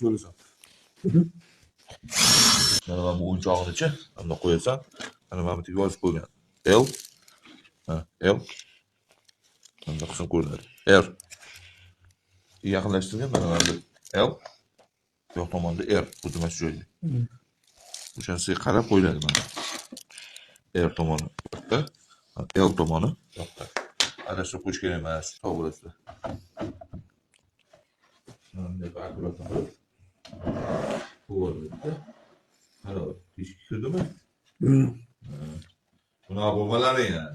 so'rasam. Mana bu o'yinchog'ini-chi, bunda qo'yasan. Mana bu yerga yozib qo'ygan. L. L. Bunda qism ko'rinadi. R. Yaqinlashtirgan mana bu L. Bu yoq tomonda R buzilmas joyda. O'shanisiga qarab qo'yiladi mana. R tomoni yoqda, L tomoni yoqda. Adashib qo'yish kerak emas, tog' bo'lasizlar. Bunday akkuratni qilib qo'yiladi. Mana teshik kirdimi? Bunaqa bo'lmalari yana.